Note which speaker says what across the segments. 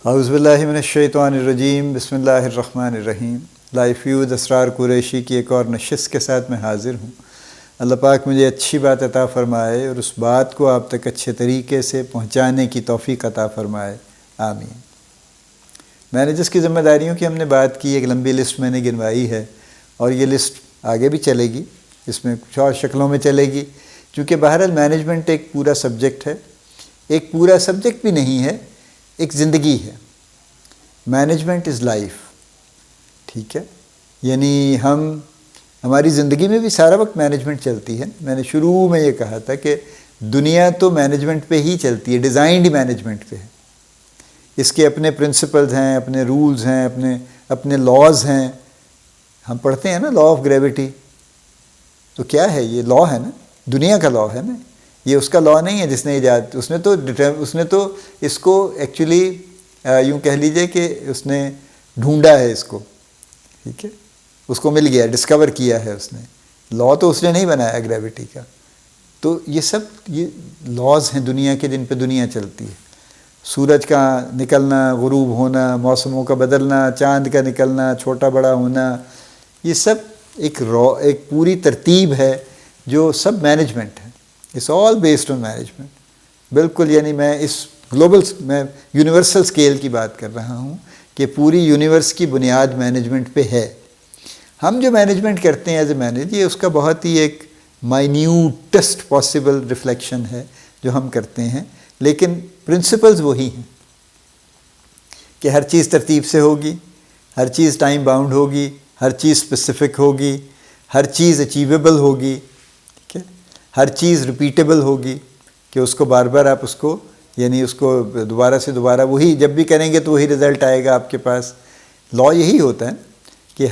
Speaker 1: اعوذ باللہ من الشیطان الرجیم، بسم اللہ الرحمن الرحیم۔ لائف ویوز اسرار قریشی کی ایک اور نشست کے ساتھ میں حاضر ہوں۔ اللہ پاک مجھے اچھی بات عطا فرمائے اور اس بات کو آپ تک اچھے طریقے سے پہنچانے کی توفیق عطا فرمائے، آمین۔ مینیجرس کی ذمہ داریوں کی ہم نے بات کی، ایک لمبی لسٹ میں نے گنوائی ہے اور یہ لسٹ آگے بھی چلے گی، اس میں کچھ اور شکلوں میں چلے گی، چونکہ بہرحال مینجمنٹ ایک پورا سبجیکٹ ہے، ایک پورا سبجیکٹ بھی نہیں ہے، ایک زندگی ہے۔ مینجمنٹ از لائف، ٹھیک ہے، یعنی ہماری زندگی میں بھی سارا وقت مینجمنٹ چلتی ہے۔ میں نے شروع میں یہ کہا تھا کہ دنیا تو مینجمنٹ پہ ہی چلتی ہے، ڈیزائنڈ ہی مینجمنٹ پہ ہے۔ اس کے اپنے پرنسپلز ہیں، اپنے رولز ہیں، اپنے لاز ہیں۔ ہم پڑھتے ہیں نا لا آف گریوٹی، تو کیا ہے یہ؟ لا ہے نا، دنیا کا لا ہے نا، یہ اس کا لا نہیں ہے جس نے ایجاد، اس نے تو اس کو ایکچولی یوں کہہ لیجئے کہ اس نے ڈھونڈا ہے اس کو، ٹھیک ہے، اس کو مل گیا، ڈسکور کیا ہے اس نے۔ لا تو اس نے نہیں بنایا گریوٹی کا۔ تو یہ سب یہ لاز ہیں دنیا کے، جن پہ دنیا چلتی ہے۔ سورج کا نکلنا، غروب ہونا، موسموں کا بدلنا، چاند کا نکلنا، چھوٹا بڑا ہونا، یہ سب ایک پوری ترتیب ہے جو سب مینجمنٹ ہے۔ It's all based on management, بالکل۔ یعنی میں یونیورسل اسکیل کی بات کر رہا ہوں کہ پوری یونیورس کی بنیاد مینجمنٹ پہ ہے۔ ہم جو مینجمنٹ کرتے ہیں ایز اے مینیجر، یہ اس کا بہت ہی ایک مائنیوٹسٹ پاسبل ریفلیکشن ہے جو ہم کرتے ہیں، لیکن پرنسپلز وہی ہیں کہ ہر چیز ترتیب سے ہوگی، ہر چیز ٹائم باؤنڈ ہوگی، ہر چیز اسپیسیفک ہوگی، ہر چیز اچیویبل ہوگی، ٹھیک ہے، ہر چیز ریپیٹیبل ہوگی کہ اس کو بار بار آپ اس کو دوبارہ سے دوبارہ وہی جب بھی کریں گے تو وہی رزلٹ آئے گا آپ کے پاس۔ لا یہی ہوتا ہے کہ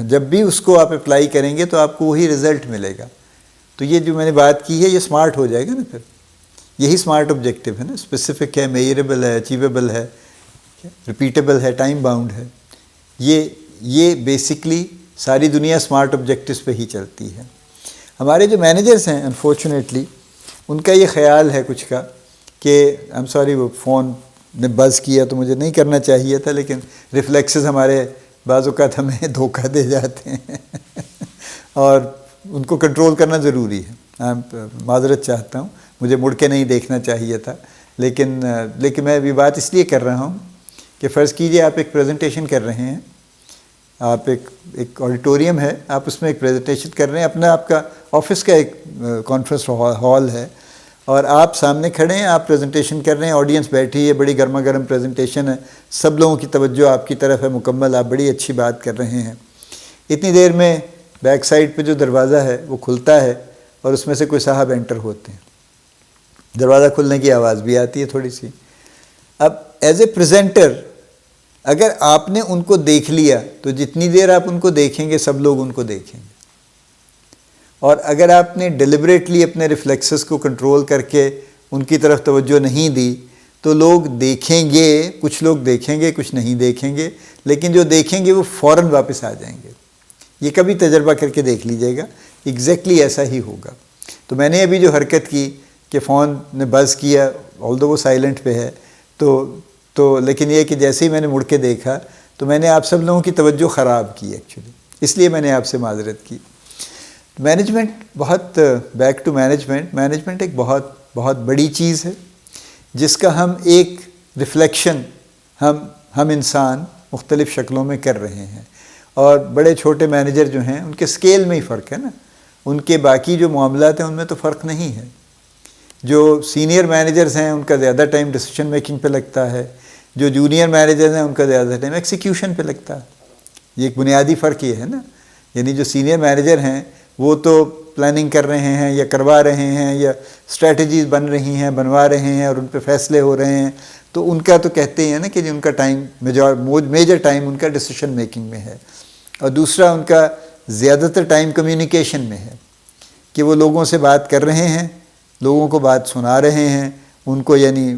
Speaker 1: جب بھی اس کو آپ اپلائی کریں گے تو آپ کو وہی رزلٹ ملے گا۔ تو یہ جو میں نے بات کی ہے یہ سمارٹ ہو جائے گا نا، پھر یہی سمارٹ آبجیکٹیو ہے نا، اسپیسیفک ہے، میئریبل ہے، اچیویبل ہے، ریپیٹیبل ہے، ٹائم باؤنڈ ہے۔ یہ بیسکلی ساری دنیا سمارٹ آبجیکٹیوز پہ ہی چلتی ہے۔ ہمارے جو مینیجرز ہیں انفارچونیٹلی ان کا یہ خیال ہے کچھ کا کہ ایم سوری، وہ فون نے بز کیا تو مجھے نہیں کرنا چاہیے تھا، لیکن ریفلیکسز ہمارے بعض اوقات ہمیں دھوکہ دے جاتے ہیں اور ان کو کنٹرول کرنا ضروری ہے۔ معذرت چاہتا ہوں، مجھے مڑ کے نہیں دیکھنا چاہیے تھا، لیکن میں یہ بات اس لیے کر رہا ہوں کہ فرض کیجئے آپ ایک پریزنٹیشن کر رہے ہیں، آپ ایک آڈیٹوریم ہے، آپ اس میں ایک پریزنٹیشن کر رہے ہیں، آپ کا آفس کا ایک کانفرنس ہال ہے اور آپ سامنے کھڑے ہیں، آپ پریزنٹیشن کر رہے ہیں، آڈینس بیٹھی ہے، بڑی گرما گرم پریزنٹیشن ہے، سب لوگوں کی توجہ آپ کی طرف ہے مکمل، آپ بڑی اچھی بات کر رہے ہیں۔ اتنی دیر میں بیک سائڈ پہ جو دروازہ ہے وہ کھلتا ہے اور اس میں سے کوئی صاحب انٹر ہوتے ہیں، دروازہ کھلنے کی آواز بھی آتی ہے تھوڑی سی۔ اب ایز اے پریزنٹر اگر آپ نے ان کو دیکھ لیا تو جتنی دیر آپ ان کو دیکھیں گے سب لوگ ان کو دیکھیں گے، اور اگر آپ نے ڈیلیبریٹلی اپنے ریفلیکسز کو کنٹرول کر کے ان کی طرف توجہ نہیں دی تو لوگ دیکھیں گے، کچھ لوگ دیکھیں گے، کچھ نہیں دیکھیں گے، لیکن جو دیکھیں گے وہ فوراً واپس آ جائیں گے۔ یہ کبھی تجربہ کر کے دیکھ لیجئے گا، ایگزیکٹلی ایسا ہی ہوگا۔ تو میں نے ابھی جو حرکت کی کہ فون نے بز کیا، آلدو وہ سائلنٹ پہ ہے، تو لیکن یہ کہ جیسے ہی میں نے مڑ کے دیکھا تو میں نے آپ سب لوگوں کی توجہ خراب کی ایکچولی، اس لیے میں نے آپ سے معذرت کی۔ مینجمنٹ بہت بیک ٹو مینجمنٹ ایک بہت بڑی چیز ہے جس کا ہم ایک ریفلیکشن ہم انسان مختلف شکلوں میں کر رہے ہیں، اور بڑے چھوٹے مینیجر جو ہیں ان کے سکیل میں ہی فرق ہے نا، ان کے باقی جو معاملات ہیں ان میں تو فرق نہیں ہے۔ جو سینئر مینیجرز ہیں ان کا زیادہ ٹائم ڈیسیشن میکنگ پہ لگتا ہے، جو جونیئر مینیجرز ہیں ان کا زیادہ ٹائم ایکسیکیوشن پہ لگتا ہے۔ یہ ایک بنیادی فرق یہ ہے نا، یعنی جو سینئر مینیجر ہیں وہ تو پلاننگ کر رہے ہیں یا کروا رہے ہیں یا اسٹریٹجیز بن رہی ہیں، بنوا رہے ہیں اور ان پہ فیصلے ہو رہے ہیں، تو ان کا تو کہتے ہیں نا کہ ان کا ٹائم میجر ٹائم ان کا ڈیسیشن میکنگ میں ہے، اور دوسرا ان کا زیادہ تر ٹائم کمیونیکیشن میں ہے کہ وہ لوگوں سے بات کر رہے ہیں، لوگوں کو بات سنا رہے ہیں، ان کو یعنی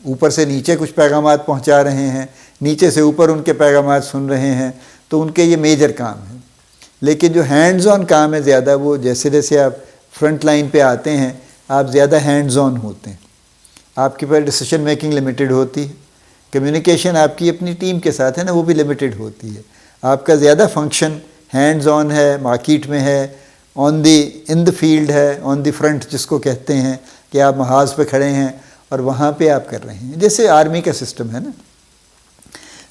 Speaker 1: اوپر سے نیچے کچھ پیغامات پہنچا رہے ہیں، نیچے سے اوپر ان کے پیغامات سن رہے ہیں، تو ان کے یہ میجر کام ہے۔ لیکن جو ہینڈز آن کام ہے زیادہ، وہ جیسے آپ فرنٹ لائن پہ آتے ہیں آپ زیادہ ہینڈز آن ہوتے ہیں، آپ کے پاس ڈیسیشن میکنگ لمیٹڈ ہوتی ہے، کمیونیکیشن آپ کی اپنی ٹیم کے ساتھ ہے نا، وہ بھی لمیٹڈ ہوتی ہے. آپ کا زیادہ فنکشن ہینڈز آن ہے، مارکیٹ میں ہے، ان دی فیلڈ ہے، آن دی فرنٹ جس کو کہتے ہیں کہ آپ محاذ پہ کھڑے ہیں اور وہاں پہ آپ کر رہے ہیں. جیسے آرمی کا سسٹم ہے نا،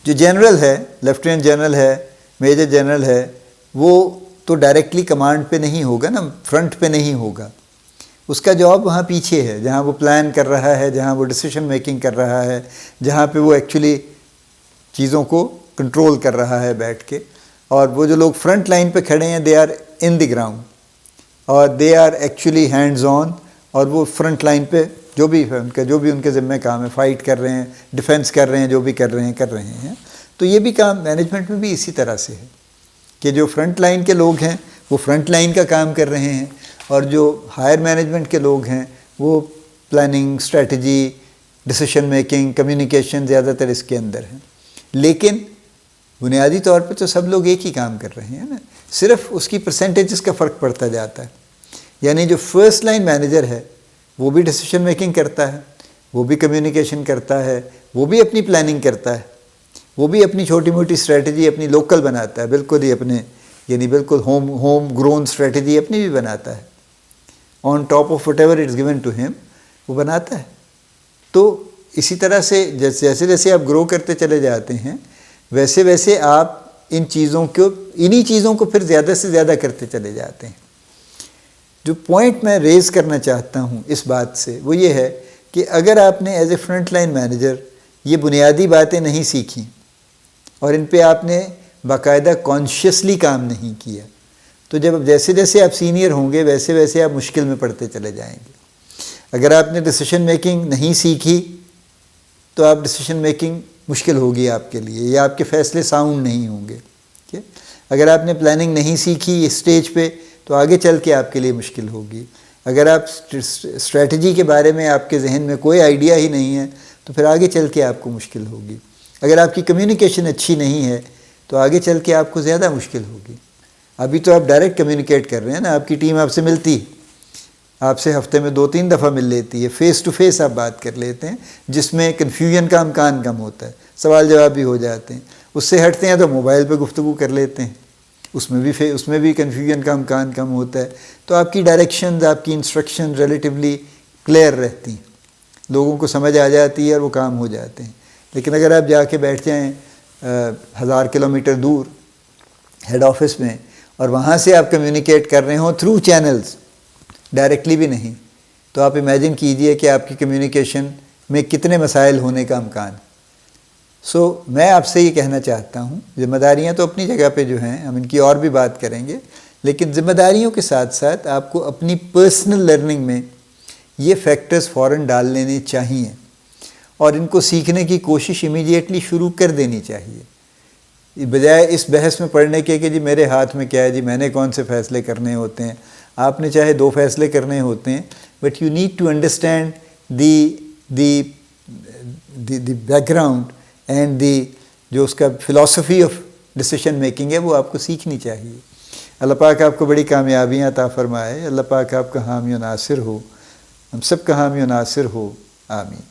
Speaker 1: جو جنرل ہے، لیفٹیننٹ جنرل ہے، میجر جنرل ہے، وہ تو ڈائریکٹلی کمانڈ پہ نہیں ہوگا نا، فرنٹ پہ نہیں ہوگا. اس کا جاب وہاں پیچھے ہے، جہاں وہ پلان کر رہا ہے، جہاں وہ ڈیسیشن میکنگ کر رہا ہے، جہاں پہ وہ ایکچولی چیزوں کو کنٹرول کر رہا ہے بیٹھ کے. اور وہ جو لوگ فرنٹ لائن پہ کھڑے ہیں، they are in the ground اور they are actually hands on. اور وہ فرنٹ لائن پہ جو بھی ان کے ذمہ کام ہے، فائٹ کر رہے ہیں، ڈیفینس کر رہے ہیں، جو بھی کر رہے ہیں. تو یہ بھی کام مینجمنٹ میں بھی اسی طرح سے ہے کہ جو فرنٹ لائن کے لوگ ہیں وہ فرنٹ لائن کا کام کر رہے ہیں، اور جو ہائر مینجمنٹ کے لوگ ہیں وہ planning, strategy, decision making, communication زیادہ تر اس کے اندر ہیں. لیکن بنیادی طور پہ تو سب لوگ ایک ہی کام کر رہے ہیں نا، صرف اس کی پرسنٹیجز کا فرق پڑتا جاتا ہے. یعنی جو فرسٹ لائن مینیجر ہے وہ بھی ڈیسیشن میکنگ کرتا ہے، وہ بھی کمیونیکیشن کرتا ہے، وہ بھی اپنی پلاننگ کرتا ہے، وہ بھی اپنی چھوٹی موٹی اسٹریٹجی اپنی لوکل بناتا ہے، بالکل ہی اپنے یعنی بالکل ہوم گرون اسٹریٹجی اپنی بھی بناتا ہے، on top of whatever it's given to him وہ بناتا ہے. تو اسی طرح سے جیسے جیسے آپ گرو کرتے چلے جاتے ہیں ویسے ویسے آپ انہی چیزوں کو پھر زیادہ سے زیادہ کرتے چلے جاتے ہیں. جو پوائنٹ میں ریز کرنا چاہتا ہوں اس بات سے وہ یہ ہے کہ اگر آپ نے as a front line manager یہ بنیادی باتیں نہیں سیکھیں اور ان پہ آپ نے باقاعدہ کانشیسلی کام نہیں کیا، تو جیسے جیسے آپ سینئر ہوں گے ویسے ویسے آپ مشکل میں پڑتے چلے جائیں گے. اگر آپ نے ڈیسیشن میکنگ نہیں سیکھی تو آپ ڈیسیشن میکنگ مشکل ہوگی آپ کے لیے، یا آپ کے فیصلے ساؤنڈ نہیں ہوں گے. اگر آپ نے پلاننگ نہیں سیکھی اس اسٹیج پہ تو آگے چل کے آپ کے لیے مشکل ہوگی. اگر آپ اسٹریٹجی کے بارے میں آپ کے ذہن میں کوئی آئیڈیا ہی نہیں ہے تو پھر آگے چل کے آپ کو مشکل ہوگی. اگر آپ کی کمیونیکیشن اچھی نہیں ہے تو آگے چل کے آپ کو زیادہ مشکل ہوگی. ابھی تو آپ ڈائریکٹ کمیونیکیٹ کر رہے ہیں نا، آپ کی ٹیم آپ سے ملتی ہے، آپ سے ہفتے میں 2-3 دفعہ مل لیتی ہے، فیس ٹو فیس آپ بات کر لیتے ہیں جس میں کنفیوژن کا امکان کم ہوتا ہے، سوال جواب بھی ہو جاتے ہیں. اس سے ہٹتے ہیں تو موبائل پہ گفتگو کر لیتے ہیں، اس میں بھی کنفیوژن کا امکان کم ہوتا ہے. تو آپ کی ڈائریکشنز، آپ کی انسٹرکشن ریلیٹیولی کلیئر رہتی ہیں، لوگوں کو سمجھ آ جاتی ہے اور وہ کام ہو جاتے ہیں. لیکن اگر آپ جا کے بیٹھ جائیں 1000 کلومیٹر دور ہیڈ آفس میں اور وہاں سے آپ کمیونیکیٹ کر رہے ہوں تھرو چینلز، ڈائریکٹلی بھی نہیں، تو آپ امیجن کیجئے کہ آپ کی کمیونیکیشن میں کتنے مسائل ہونے کا امکان. میں آپ سے یہ کہنا چاہتا ہوں، ذمہ داریاں تو اپنی جگہ پہ جو ہیں ہم ان کی اور بھی بات کریں گے، لیکن ذمہ داریوں کے ساتھ ساتھ آپ کو اپنی پرسنل لرننگ میں یہ فیکٹرز فوراً ڈال لینے چاہیے اور ان کو سیکھنے کی کوشش امیڈیٹلی شروع کر دینی چاہیے، بجائے اس بحث میں پڑھنے کے کہ جی میرے ہاتھ میں کیا ہے، جی میں نے کون سے فیصلے کرنے ہوتے ہیں. آپ نے چاہے 2 فیصلے کرنے ہوتے ہیں، but you need to understand the background and جو اس کا فلاسفی آف ڈیسیشن میکنگ ہے وہ آپ کو سیکھنی چاہیے. اللہ پاک آپ کو بڑی کامیابیاں عطا فرمائے. اللہ پاک آپ کا حامی و ناصر ہو، ہم سب کا حامی و ناصر ہو. آمین.